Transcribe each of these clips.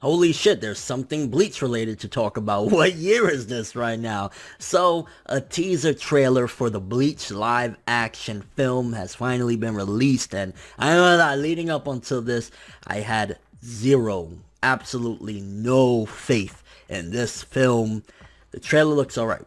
Holy shit, there's something Bleach related to talk about. What year is this right now? So, a teaser trailer for the Bleach live action film has finally been released, and I know that leading up until this, I had absolutely no faith in this film. The trailer looks alright.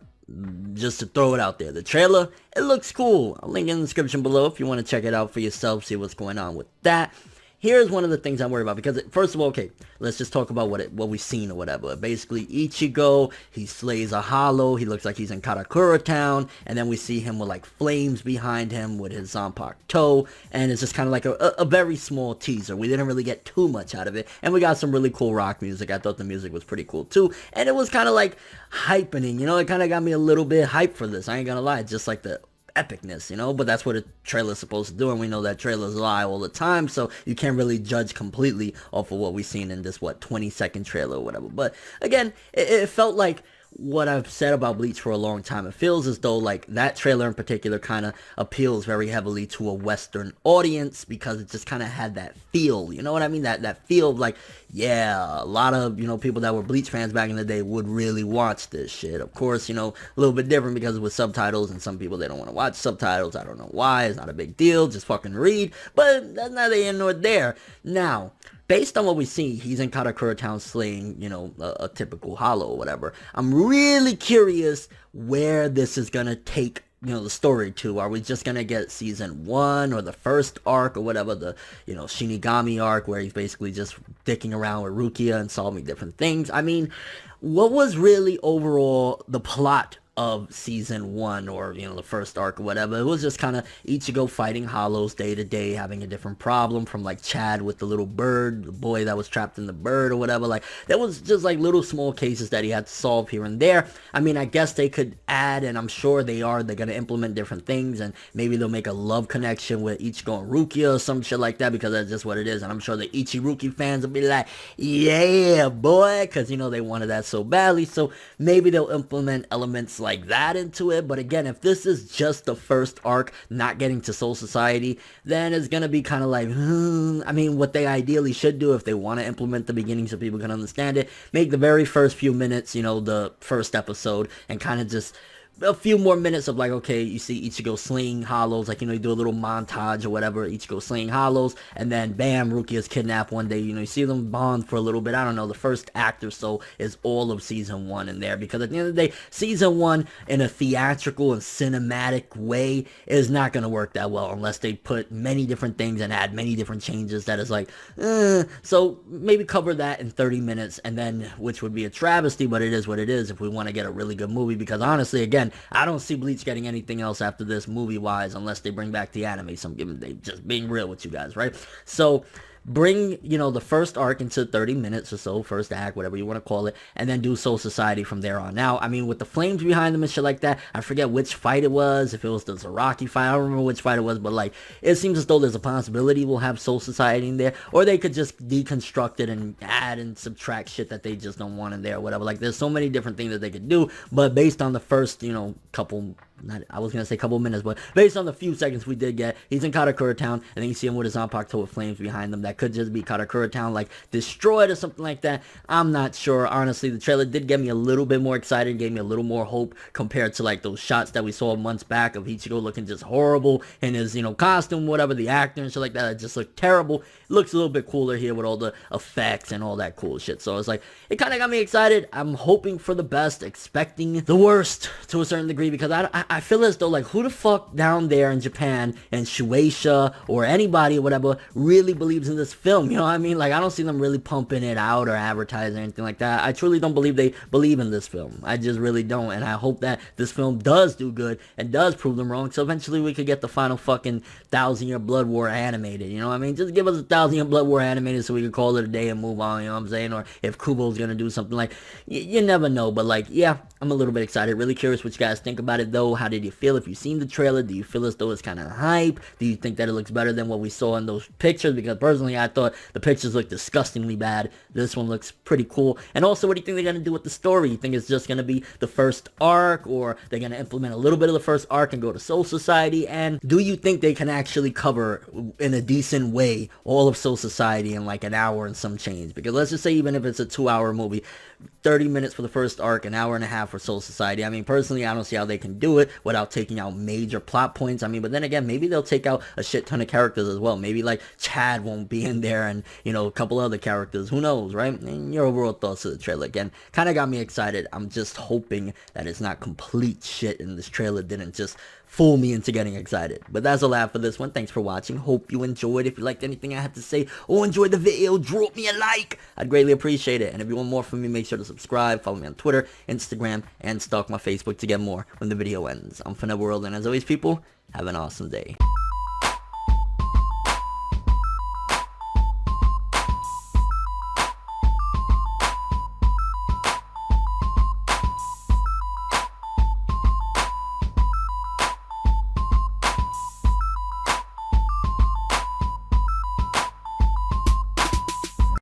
Just to throw it out there. The trailer, it looks cool. I'll link in the description below if you want to check it out for yourself, see what's going on with that. Here's one of the things I'm worried about, because first of all, okay, let's just talk about what we've seen or whatever. Basically, Ichigo, he slays a hollow, he looks like he's in Karakura town, and then we see him with like flames behind him with his Zanpakuto toe, and it's just kind of like a very small teaser. We didn't really get too much out of it, and we got some really cool rock music. I thought the music was pretty cool too, and it was kind of like hypening, it kind of got me a little bit hyped for this. I ain't gonna lie, just like the epicness, but that's what a trailer's supposed to do, and we know that trailers lie all the time, so you can't really judge completely off of what we've seen in this 20-second trailer or whatever. But again, it felt like what I've said about Bleach for a long time. It feels as though like that trailer in particular kind of appeals very heavily to a Western audience, because it just kind of had that feel, you know what I mean? That feel of like, yeah, a lot of, people that were Bleach fans back in the day would really watch this shit. Of course, a little bit different because it was subtitles, and some people, they don't want to watch subtitles. I don't know why. It's not a big deal. Just fucking read. But that's neither here nor there. Now, based on what we see, he's in Karakura Town slaying, a typical hollow or whatever. I'm really curious where this is gonna take, the story to. Are we just gonna get season 1 or the first arc or whatever, the, Shinigami arc, where he's basically just dicking around with Rukia and solving different things? I mean, what was really overall the plot of season 1, or the first arc or whatever? It was just kind of Ichigo fighting hollows day to day, having a different problem, from like Chad with the little bird, the boy that was trapped in the bird or whatever. Like, there was just like little small cases that he had to solve here and there. I mean, I guess they could add, and I'm sure they're gonna implement different things, and maybe they'll make a love connection with Ichigo and Rukia or some shit like that, because that's just what it is. And I'm sure the Ichiruki fans will be like, yeah boy, because they wanted that so badly. So maybe they'll implement elements like that into it. But again, if this is just the first arc, not getting to Soul Society, then it's gonna be kind of like, I mean, what they ideally should do, if they want to implement the beginning so people can understand it, make the very first few minutes, the first episode, and kind of just a few more minutes of like, okay, you see Ichigo slaying hollows, like, you do a little montage or whatever, Ichigo slaying hollows, and then bam, Rukia is kidnapped one day, you see them bond for a little bit. I don't know, the first act or so is all of season 1 in there, because at the end of the day, season 1 in a theatrical and cinematic way is not going to work that well unless they put many different things and add many different changes that is like, so maybe cover that in 30 minutes, and then, which would be a travesty, but it is what it is if we want to get a really good movie, because honestly, again, I don't see Bleach getting anything else after this movie-wise, unless they bring back the anime. So I'm giving, they just being real with you guys, right? So bring, the first arc into 30 minutes or so, first act, whatever you want to call it, and then do Soul Society from there on out. I mean, with the flames behind them and shit like that, I forget which fight it was, if it was the Zaraki fight, I don't remember which fight it was, but like, it seems as though there's a possibility we'll have Soul Society in there, or they could just deconstruct it and add and subtract shit that they just don't want in there or whatever. Like, there's so many different things that they could do, but based on the first, couple, I was going to say couple minutes, but based on the few seconds we did get, he's in Karakura Town, and then you see him with his Zanpakuto with flames behind them. That could just be Karakura Town, like, destroyed or something like that. I'm not sure. Honestly, the trailer did get me a little bit more excited, gave me a little more hope compared to, like, those shots that we saw months back of Ichigo looking just horrible in his, costume, whatever, the actor and shit like that. It just looked terrible. It looks a little bit cooler here with all the effects and all that cool shit. So it's like, it kind of got me excited. I'm hoping for the best, expecting the worst to a certain degree, because I feel as though, like, who the fuck down there in Japan and Shueisha or anybody or whatever really believes in this film? You know what I mean? Like, I don't see them really pumping it out or advertising or anything like that. I truly don't believe they believe in this film. I just really don't. And I hope that this film does do good and does prove them wrong, so eventually we could get the final fucking 1,000-year Blood War animated. You know what I mean? Just give us a 1,000-year Blood War animated so we can call it a day and move on. You know what I'm saying? Or if Kubo's gonna do something, like, you never know. But like, yeah, I'm a little bit excited. Really curious what you guys think about it though. how did you feel? If you've seen the trailer, do you feel as though it's kind of hype? Do you think that it looks better than what we saw in those pictures? Because personally, I thought the pictures looked disgustingly bad. This one looks pretty cool. And also, what do you think they're going to do with the story? You think it's just going to be the first arc, or they're going to implement a little bit of the first arc and go to Soul Society? And do you think they can actually cover in a decent way all of Soul Society in like an hour and some change? Because let's just say, even if it's a 2-hour movie, 30 minutes for the first arc, an hour and a half for Soul Society. I mean, personally, I don't see how they can do it without taking out major plot points. I mean, but then again, maybe they'll take out a shit ton of characters as well. Maybe like Chad won't be in there, and, you know, a couple other characters. Who knows, right? And your overall thoughts of the trailer, again, kind of got me excited. I'm just hoping that it's not complete shit and this trailer didn't just fool me into getting excited. But that's all I have for this one. Thanks for watching. Hope you enjoyed. If you liked anything I had to say or enjoyed the video, drop me a like. I'd greatly appreciate it. And if you want more from me, make sure to subscribe, follow me on Twitter, Instagram, and stalk my Facebook to get more when the video ends. I'm ForneverWorld, and as always, people, have an awesome day.